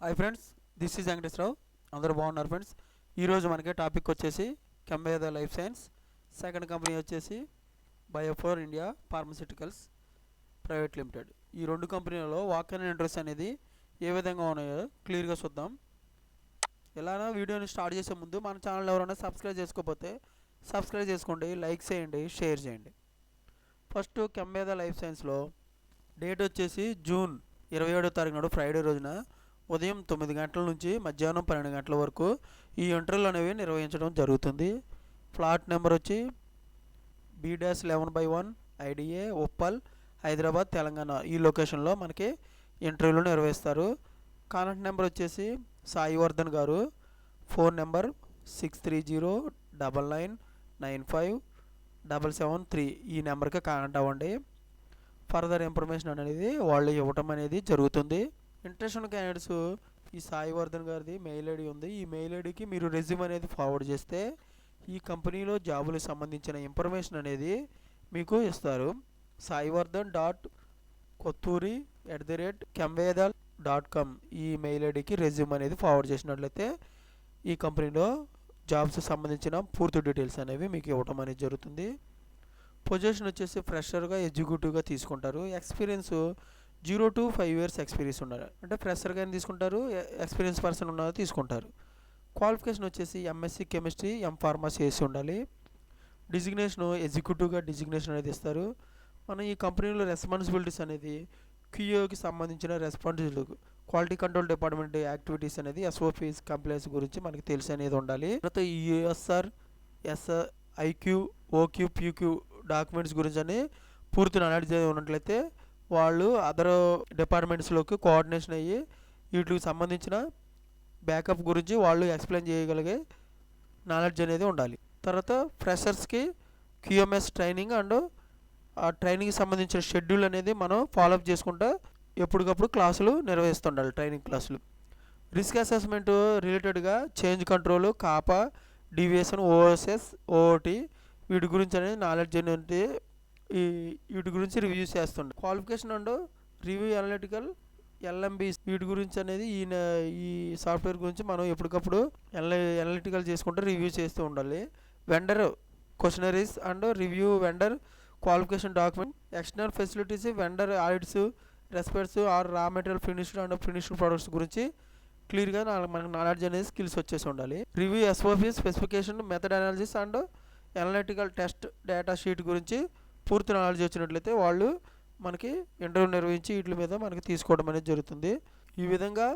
Hi friends, this is Venkateswara Rao. అందరూ బాగున్నారు friends. ఈరోజు మనకి టాపిక్ వచ్చేసి కెంబేద లైఫ్ సైన్స్. సెకండ్ కంపెనీ వచ్చేసి Biophore India pharmaceuticals private limited. ఈ రెండు కంపెనీలలో వాక్ ఇన్ ఇంట్రెస్ట్ అనేది ఏ విధంగా ఉన్నాయో క్లియర్గా చూద్దాం. ఎలానో వీడియోని స్టార్ట్ చేసే ముందు మన ఛానల్ ఎవరైనా సబ్స్క్రైబ్ చేసుకోకపోతే సబ్స్క్రైబ్ చేసుకోండి, లైక్ చేయండి, షేర్ చేయండి. ఫస్ట్ కెంబేద లైఫ్ సైన్స్లో డేట్ వచ్చేసి జూన్ 27వ తారీఖు నాడు ఫ్రైడే రోజున ఉదయం 9 గంటల నుంచి మధ్యాహ్నం 12 గంటల వరకు ఈ ఇంటర్వ్యూలు అనేవి నిర్వహించడం జరుగుతుంది. ఫ్లాట్ నెంబర్ వచ్చి B-11/1 IDA ఉప్పల్, హైదరాబాద్, తెలంగాణ. ఈ లొకేషన్లో మనకి ఇంటర్వ్యూలు నిర్వహిస్తారు. కాంటాక్ట్ నెంబర్ వచ్చేసి సాయివర్ధన్ గారు. Phone number 6309995773. ఈ నెంబర్కి కాంటాక్ట్ అవ్వండి. ఫర్దర్ ఇన్ఫర్మేషన్ అనేది వాళ్ళు ఇవ్వటం అనేది జరుగుతుంది. ఇంట్రెస్ట్ ఉన్న క్యాండిడేట్స్ ఈ సాయివర్ధన్ గారిది మెయిల్ ఐడి ఉంది. ఈ మెయిల్ ఐడికి మీరు రెజ్యూమ్ అనేది ఫార్వర్డ్ చేస్తే ఈ కంపెనీలో జాబులకు సంబంధించిన ఇన్ఫర్మేషన్ అనేది మీకు ఇస్తారు. saivardan.kothuri@kemvedal.com ఈ మెయిల్ ఐడికి రెజ్యూమ్ అనేది ఫార్వర్డ్ చేసినట్లయితే ఈ కంపెనీలో జాబ్స్ సంబంధించిన పూర్తి డీటెయిల్స్ అనేవి మీకు ఇవ్వటం అనేది జరుగుతుంది. పొజిషన్ వచ్చేసి ఫ్రెషర్గా, ఎగ్జిక్యూటివ్గా తీసుకుంటారు. ఎక్స్పీరియన్స్ 0 to 5 years ఎక్స్పీరియన్స్ ఉండాలి. అంటే ఫ్రెషర్గా తీసుకుంటారు, ఎక్స్పీరియన్స్ పర్సన్ ఉన్నది తీసుకుంటారు. క్వాలిఫికేషన్ వచ్చేసి MSc కెమిస్ట్రీ, M.Pharmacy చేసి ఉండాలి. డిజిగ్నేషన్ ఎగ్జిక్యూటివ్గా డిజిగ్నేషన్ అనేది ఇస్తారు. మనం ఈ కంపెనీలో రెస్పాన్సిబిలిటీస్ అనేది QAకి సంబంధించిన responsibility, quality control department activities అనేది SOPs కంప్లైంట్స్ గురించి మనకి తెలిసి అనేది ఉండాలి. తర్వాత ESR, IQ, OQ, PQ documents గురించి అని పూర్తి నాలెడ్జ్ ఉన్నట్లయితే వాళ్ళు అదర్ డిపార్ట్మెంట్స్లోకి కోఆర్డినేషన్ అయ్యి వీటికి సంబంధించిన బ్యాకప్ గురించి వాళ్ళు ఎక్స్ప్లెయిన్ చేయగలిగే నాలెడ్జ్ అనేది ఉండాలి. తర్వాత ఫ్రెషర్స్కి QMS ట్రైనింగ్ అండ్ ఆ ట్రైనింగ్కి సంబంధించిన షెడ్యూల్ అనేది మనం ఫాలోఅప్ చేసుకుంటూ ఎప్పటికప్పుడు క్లాసులు నిర్వహిస్తుండాలి, ట్రైనింగ్ క్లాసులు. రిస్క్ అసెస్మెంట్ రిలేటెడ్గా change control, CAPA, deviation, OSS, OOT వీటి గురించి అనేది నాలెడ్జ్ అనేది వీటి గురించి రివ్యూ చేస్తుండే. Qualification and review analytical LMB వీటి గురించి అనేది ఈ సాఫ్ట్వేర్ గురించి మనం ఎప్పటికప్పుడు అనలిటికల్ చేసుకుంటూ రివ్యూ చేస్తూ ఉండాలి. Vendor questionnaires and review vendor qualification document, external facilities, vendor audits, respects are raw material finished and finished products గురించి క్లియర్గా మనకు నాలెడ్జ్ అనేది స్కిల్స్ వచ్చేసి ఉండాలి. Review SOP specification, method analysis and analytical test data sheet గురించి పూర్తి knowledge వచ్చినట్లయితే వాళ్ళు మనకి ఇంటర్వ్యూ నిర్వహించి వీటి మీద మనకి తీసుకోవడం అనేది జరుగుతుంది. ఈ విధంగా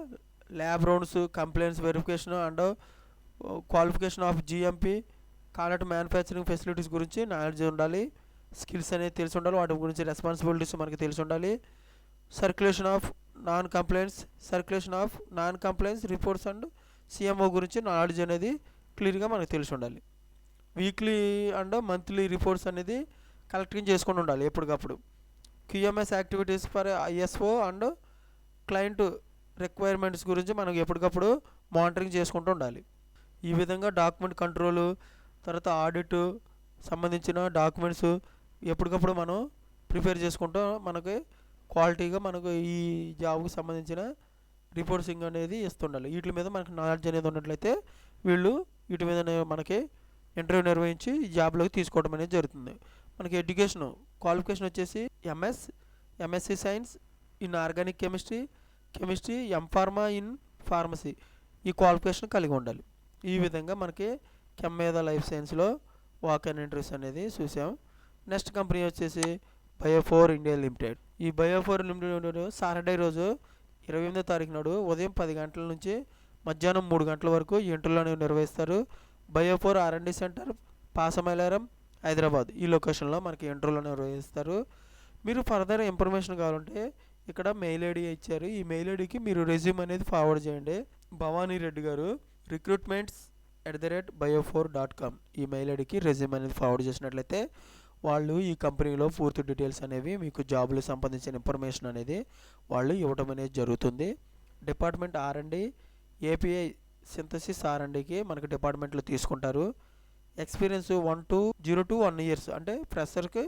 lab rounds, complaints verification and qualification of GMP, contract manufacturing facilities గురించి నాలెడ్జ్ ఉండాలి, స్కిల్స్ అనేది తెలిసి ఉండాలి, వాటి గురించి రెస్పాన్సిబిలిటీస్ మనకి తెలిసి ఉండాలి. Circulation of non complaints reports and CMO గురించి నాలెడ్జ్ అనేది క్లియర్గా మనకు తెలిసి ఉండాలి. వీక్లీ అండ్ మంత్లీ రిపోర్ట్స్ అనేది కలెక్టింగ్ చేసుకొని ఉండాలి ఎప్పటికప్పుడు. QMS activities for ISO and client requirements గురించి మనం ఎప్పటికప్పుడు మానిటరింగ్ చేసుకుంటూ ఉండాలి. ఈ విధంగా డాక్యుమెంట్ కంట్రోలు, తర్వాత ఆడిట్ సంబంధించిన డాక్యుమెంట్స్ ఎప్పటికప్పుడు మనం ప్రిపేర్ చేసుకుంటూ మనకి క్వాలిటీగా మనకు ఈ జాబ్కి సంబంధించిన రిపోర్ట్సింగ్ అనేది ఇస్తుండాలి. వీటి మీద మనకు నాలెడ్జ్ అనేది ఉన్నట్లయితే వీళ్ళు వీటి మీద మనకి ఇంటర్వ్యూ నిర్వహించి ఈ జాబ్లోకి తీసుకోవడం అనేది జరుగుతుంది. మనకి ఎడ్యుకేషన్ క్వాలిఫికేషన్ వచ్చేసి MSc science in organic chemistry, M.Pharma in pharmacy ఈ క్వాలిఫికేషన్ కలిగి ఉండాలి. ఈ విధంగా మనకి కెంబేద లైఫ్ సైన్స్లో వాక్ ఇన్ ఇంటర్వ్యూస్ అనేది చూసాం. నెక్స్ట్ కంపెనీ వచ్చేసి బయోఫోర్ ఇండియా లిమిటెడ్. ఈ బయోఫోర్ లిమిటెడ్ సాటర్డే రోజు 28వ తారీఖు నాడు ఉదయం 10 గంటల నుంచి మధ్యాహ్నం 3 గంటల వరకు ఈ ఇంటర్వ్యూలు నిర్వహిస్తారు. Biophore R&D centre, Pashamylaram, Hyderabad. ఈ లొకేషన్లో మనకి ఇంటర్వ్యూలు నిర్వహిస్తారు. మీరు ఫర్దర్ ఇన్ఫర్మేషన్ కావాలంటే ఇక్కడ మెయిల్ ఐడి ఇచ్చారు. ఈ మెయిల్ ఐడికి మీరు రెజ్యూమ్ అనేది ఫార్వర్డ్ చేయండి. భవానీ రెడ్డి గారు recruitments@biofor.com ఈ మెయిల్ ఐడికి రెజ్యూమ్ అనేది ఫార్వర్డ్ చేసినట్లయితే వాళ్ళు ఈ కంపెనీలో పూర్తి డీటెయిల్స్ అనేవి మీకు జాబులకు సంబంధించిన ఇన్ఫర్మేషన్ అనేది వాళ్ళు ఇవ్వడం అనేది జరుగుతుంది. డిపార్ట్మెంట్ R&D, API సింథసిస్ R&Dకి మనకి డిపార్ట్మెంట్లో తీసుకుంటారు. ఎక్స్పీరియన్స్ 0 to 1 years అంటే ఫ్రెషర్కి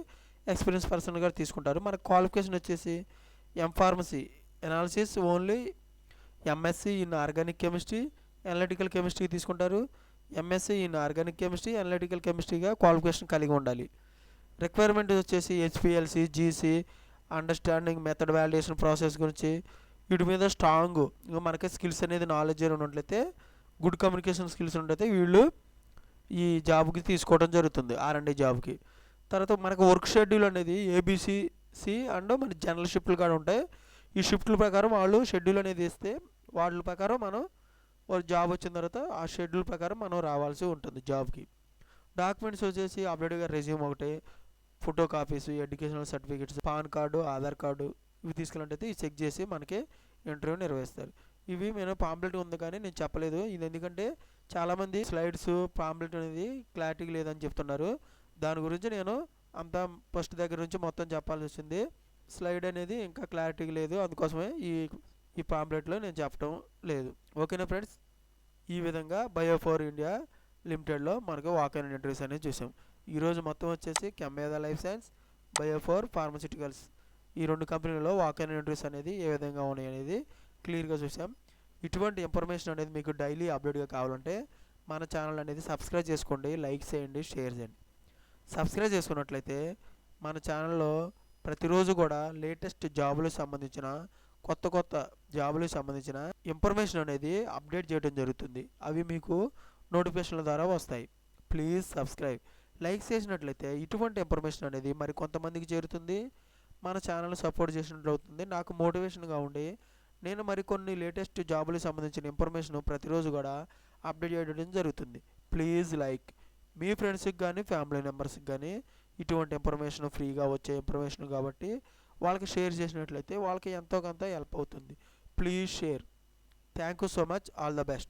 ఎక్స్పీరియన్స్ పర్సన్గా తీసుకుంటారు. మన క్వాలిఫికేషన్ వచ్చేసి M.Pharmacy analysis only MSc in organic chemistry, analytical chemistry తీసుకుంటారు. MSc in organic chemistry, analytical కెమిస్ట్రీగా క్వాలిఫికేషన్ కలిగి ఉండాలి. రిక్వైర్మెంట్ వచ్చేసి HPLC, GC, understanding method validation process గురించి వీటి మీద స్ట్రాంగ్ మనకి స్కిల్స్ అనేది నాలెడ్జ్ ఉన్నట్లయితే, గుడ్ కమ్యూనికేషన్ స్కిల్స్ ఉన్నట్లయితే వీళ్ళు ఈ జాబ్కి తీసుకోవడం జరుగుతుంది, ఆర్ఎండి జాబ్కి. తర్వాత మనకు వర్క్ షెడ్యూల్ అనేది ఏబిసిసి అండ్ మన జనరల్ షిఫ్ట్లు కూడా ఉంటాయి. ఈ షిఫ్ట్ల ప్రకారం వాళ్ళు షెడ్యూల్ అనేది ఇస్తే వాళ్ళ ప్రకారం మనం వాళ్ళు జాబ్ వచ్చిన తర్వాత ఆ షెడ్యూల్ ప్రకారం మనం రావాల్సి ఉంటుంది జాబ్కి. డాక్యుమెంట్స్ వచ్చేసి అప్డేట్గా రెజ్యూమ్ ఒకటి, photo copies, educational certificates, pan card, Aadhaar card ఇవి తీసుకున్నట్టయితే ఇవి చెక్ చేసి మనకి ఇంటర్వ్యూ నిర్వహిస్తారు. ఇవి నేను పాంప్లెట్ ఉంది కానీ నేను చెప్పలేదు ఇది, ఎందుకంటే చాలామంది స్లైడ్స్ పాంప్లెట్ అనేది క్లారిటీ లేదని చెప్తున్నారు. దాని గురించి నేను అంతా ఫస్ట్ దగ్గర నుంచి మొత్తం చెప్పాల్సి వచ్చింది. స్లైడ్ అనేది ఇంకా క్లారిటీ లేదు, అందుకోసమే ఈ పాంప్లెట్లో నేను చెప్పడం లేదు. ఓకేనా ఫ్రెండ్స్, ఈ విధంగా బయో4 ఇండియా లిమిటెడ్లో మనకు వాక్-ఇన్ ఇంటర్వ్యూస్ అనేది చూసాం. ఈరోజు మొత్తం వచ్చేసి కెమెరా లైఫ్ సైన్స్, బయో4 ఫార్మస్యూటికల్స్ ఈ 2 కంపెనీలలో వాక్-ఇన్ ఇంటర్వ్యూస్ అనేది ఏ విధంగా ఉన్నాయి అనేది క్లియర్గా చూసాం. ఇటువంటి ఇన్ఫర్మేషన్ అనేది మీకు డైలీ అప్డేట్గా కావాలంటే మన ఛానల్ అనేది సబ్స్క్రైబ్ చేసుకోండి, లైక్ చేయండి, షేర్ చేయండి. సబ్స్క్రైబ్ చేసుకున్నట్లయితే మన ఛానల్లో ప్రతిరోజు కూడా లేటెస్ట్ జాబులకు సంబంధించిన కొత్త జాబులకు సంబంధించిన ఇన్ఫర్మేషన్ అనేది అప్డేట్ చేయడం జరుగుతుంది. అవి మీకు నోటిఫికేషన్ల ద్వారా వస్తాయి. Please subscribe. లైక్ చేసినట్లయితే ఇటువంటి ఇన్ఫర్మేషన్ అనేది మరి కొంతమందికి చేరుతుంది, మన ఛానల్ సపోర్ట్ చేసినట్లు అవుతుంది. నాకు మోటివేషన్గా ఉండి నేను మరికొన్ని లేటెస్ట్ జాబులకు సంబంధించిన ఇన్ఫర్మేషన్ ప్రతిరోజు కూడా అప్డేట్ చేయడం జరుగుతుంది. Please like. మీ ఫ్రెండ్స్కి కానీ ఫ్యామిలీ మెంబర్స్కి కానీ ఇటువంటి ఇన్ఫర్మేషన్ ఫ్రీగా వచ్చే ఇన్ఫర్మేషన్ కాబట్టి వాళ్ళకి షేర్ చేసినట్లయితే వాళ్ళకి ఎంతో కొంత హెల్ప్ అవుతుంది. Please share. Thank you so much. All the best.